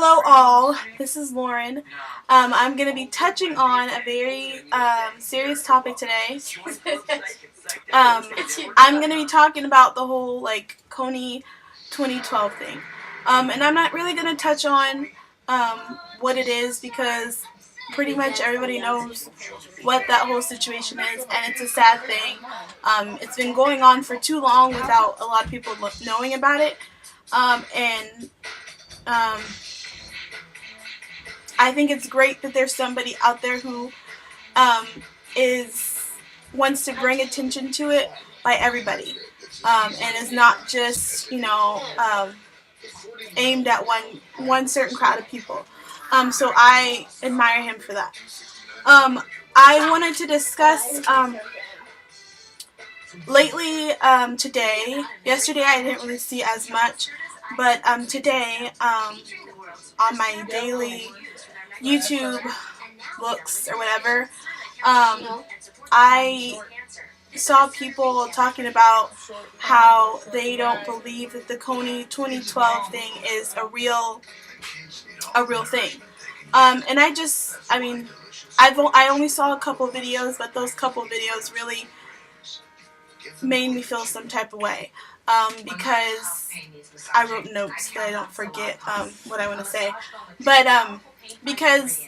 Hello all, this is Lauren. I'm going to be touching on a very serious topic today. I'm going to be talking about the whole Kony 2012 thing. And I'm not really going to touch on what it is because pretty much everybody knows what that whole situation is, and it's a sad thing. It's been going on for too long without a lot of people knowing about it. I think it's great that there's somebody out there who wants to bring attention to it by everybody, and is not just aimed at one certain crowd of people. So I admire him for that. I wanted to discuss lately, yesterday I didn't really see as much, but today on my daily YouTube looks or whatever, I saw people talking about how they don't believe that the Kony 2012 thing is a real thing. And I only saw a couple videos, but those couple videos really made me feel some type of way. Because I wrote notes so I don't forget what I want to say. But because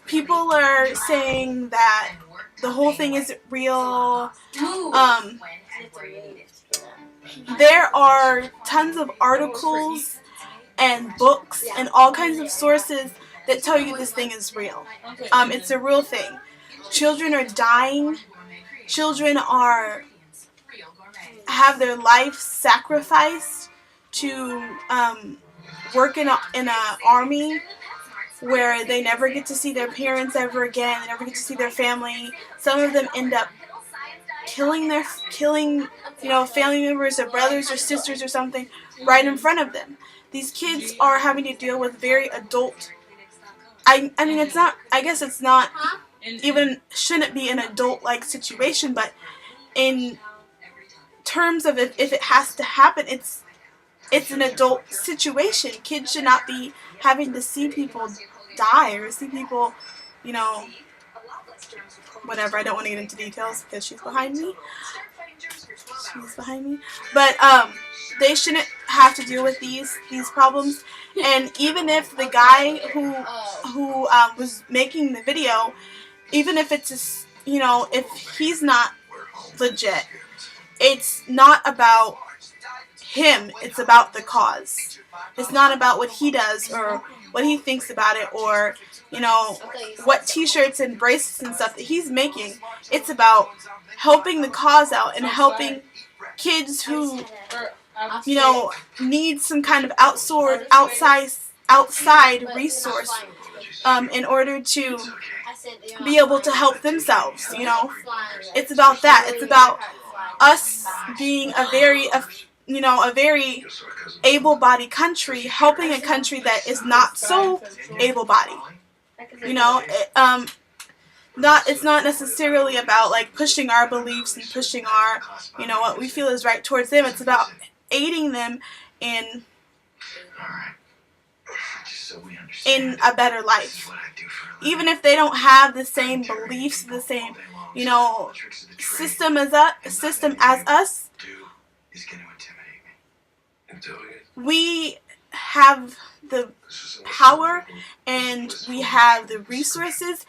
people are saying that the whole thing isn't real. There are tons of articles and books and all kinds of sources that tell you this thing is real. It's a real thing. Children are dying. Children have their life sacrificed to work in an army where they never get to see their parents ever again. They never get to see their family. Some of them end up killing family members or brothers or sisters or something right in front of them. These kids are having to deal with very adult. I guess it's not even, shouldn't be an adult-like situation, but in terms of if it has to happen, it's an adult situation. Kids should not be having to see people die or see people, whatever. I don't want to get into details because she's behind me. But they shouldn't have to deal with these problems. And even if the guy who was making the video, even if it's if he's not legit, it's not about him, it's about the cause. It's not about what he does or what he thinks about it or, what t-shirts and bracelets and stuff that he's making. It's about helping the cause out and helping kids who, need some kind of outside resource in order to be able to help themselves, It's about that. It's about us being a very able-bodied country, helping a country that is not so able-bodied. It's not necessarily about pushing our beliefs and pushing our, what we feel is right towards them. It's about aiding them in a better life. Even if they don't have the same beliefs, the same, system as us, we have the power and we have the resources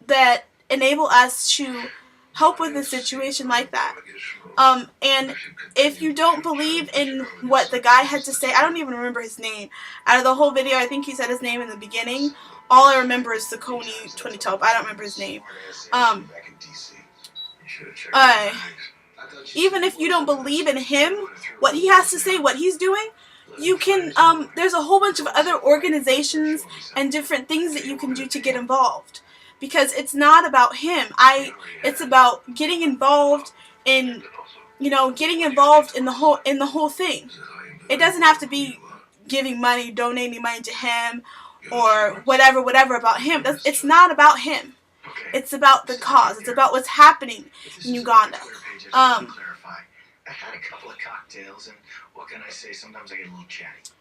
that enable us to help with a situation like that. And if you don't believe in what the guy had to say, I don't even remember his name. Out of the whole video, I think he said his name in the beginning. All I remember is the Kony 2012. I don't remember his name. Even if you don't believe in him, what he has to say, what he's doing, you can, there's a whole bunch of other organizations and different things that you can do to get involved. Because it's not about him. It's about getting involved in, the whole thing. It doesn't have to be giving money, donating money to him, or whatever about him. It's not about him. It's about the cause. It's about what's happening in Uganda. I had a couple of cocktails, and what can I say? Sometimes I get a little chatty.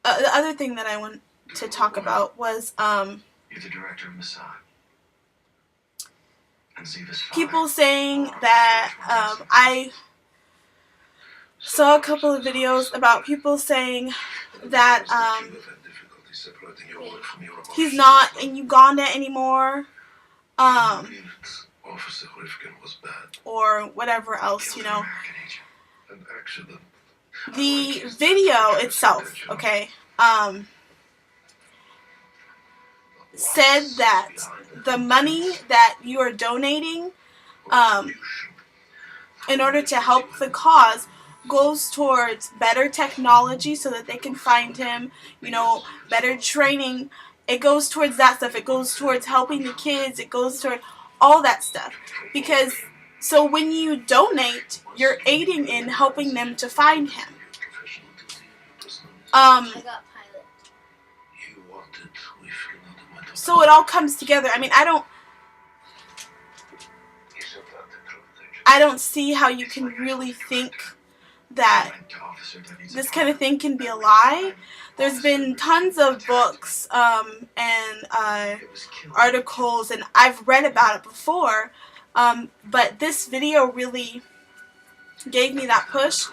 the other thing that I want to talk about was You're the director of Mossad. And people saying that I saw a couple of videos about people saying that he's not in Uganda anymore, or whatever else, you know. The video itself, okay, said that the money that you are donating in order to help the cause goes towards better technology so that they can find him, you know, better training. It goes towards that stuff. It goes towards helping the kids. It goes toward all that stuff. Because, so when you donate, you're aiding in helping them to find him. So it all comes together. I mean, I don't see how you can really think that this kind of thing can be a lie. There's been tons of books and articles, and I've read about it before, but this video really gave me that push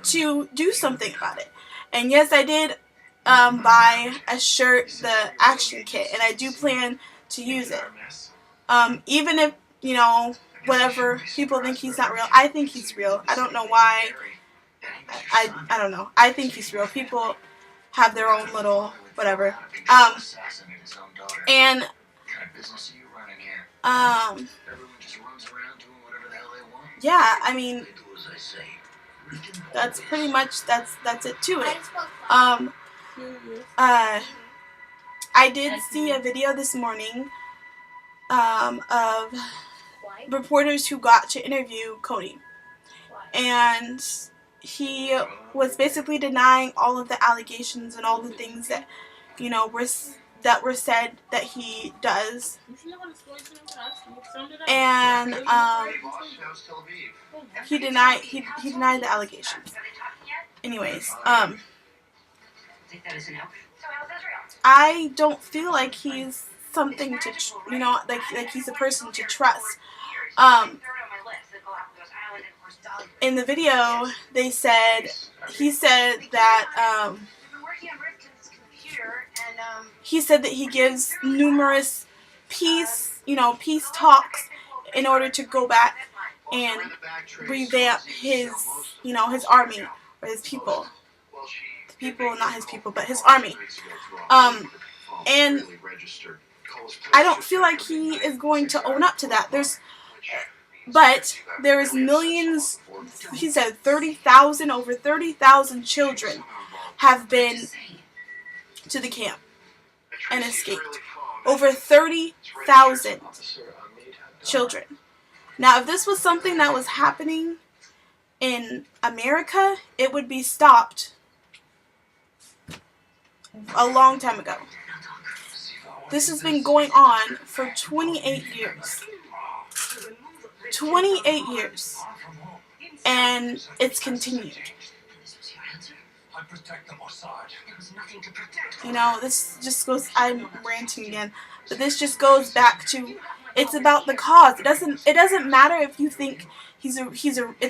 to do something about it. And yes, I did buy a shirt, the action kit, and I do plan to use it. Even if, you know, whatever, people think he's not real, I think he's real. I don't know why. I don't know. I think he's real. People have their own little whatever. And yeah, I mean, that's pretty much that's it to it. I did see a video this morning of reporters who got to interview Kony, and he was basically denying all of the allegations and all the things that, you know, were said that he does. And he denied the allegations. Anyways, I don't feel like he's something to, you know, like he's a person to trust. In the video, he said that he gives numerous peace talks in order to go back and revamp his, you know, his army, or his people. Not his people, but his army. And I don't feel like he is going to own up to that. But there is millions, he said 30,000, over 30,000 children have been to the camp and escaped. Over 30,000 children. Now, if this was something that was happening in America, it would be stopped a long time ago. This has been going on for 28 years. 28 years. And it's continued. You know, this just goes, I'm ranting again, but this just goes back to, it's about the cause. It doesn't matter if you think it's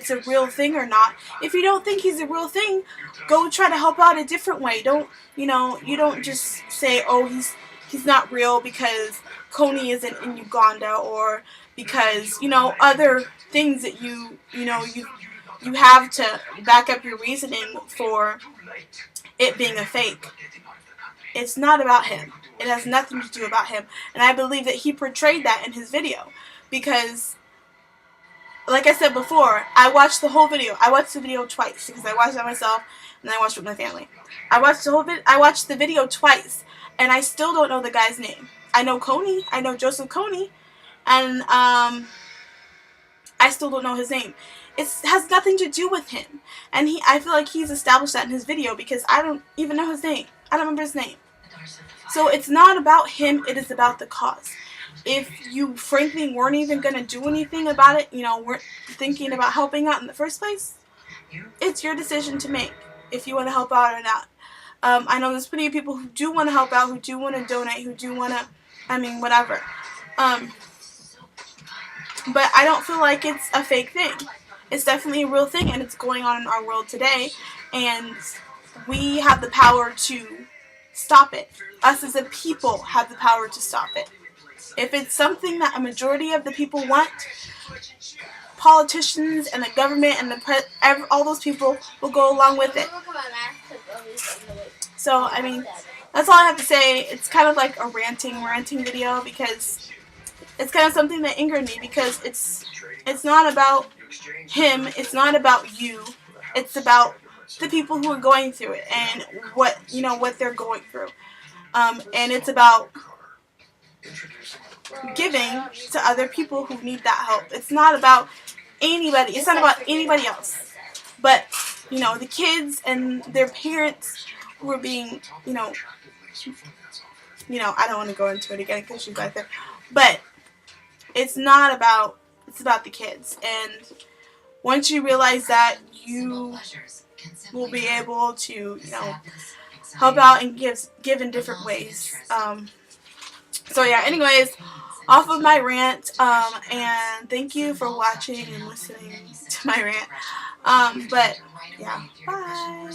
a real thing or not. If you don't think he's a real thing, go try to help out a different way. You don't just say, oh, he's not real because Kony isn't in Uganda, or because, you know, other things that you have to back up your reasoning for it being a fake. It's not about him. It has nothing to do about him. And I believe that he portrayed that in his video. Because, like I said before, I watched the whole video. I watched the video twice. Because I watched it myself, and then I watched it with my family. I watched the video twice. And I still don't know the guy's name. I know Kony. I know Joseph Kony. And, I still don't know his name. It has nothing to do with him. And I feel like he's established that in his video, because I don't even know his name. I don't remember his name. So it's not about him, it is about the cause. If you frankly weren't even going to do anything about it, you know, weren't thinking about helping out in the first place, it's your decision to make if you want to help out or not. I know there's plenty of people who do want to help out, who do want to donate, who do want to, whatever. But I don't feel like it's a fake thing. It's definitely a real thing, and it's going on in our world today, and we have the power to stop it. Us as a people have the power to stop it. If it's something that a majority of the people want, politicians and the government and all those people will go along with it. So, that's all I have to say. It's kind of like a ranting video, because it's kind of something that angered me, because it's not about him, it's not about you, it's about the people who are going through it and what they're going through. And it's about giving to other people who need that help. It's not about anybody. It's not about anybody else. But, the kids and their parents who are being, I don't want to go into it again because she's right there. But it's about the kids. And once you realize that, you will be able to, help out and give in different ways. So yeah, anyways, off of my rant, and thank you for watching and listening to my rant. But yeah, bye.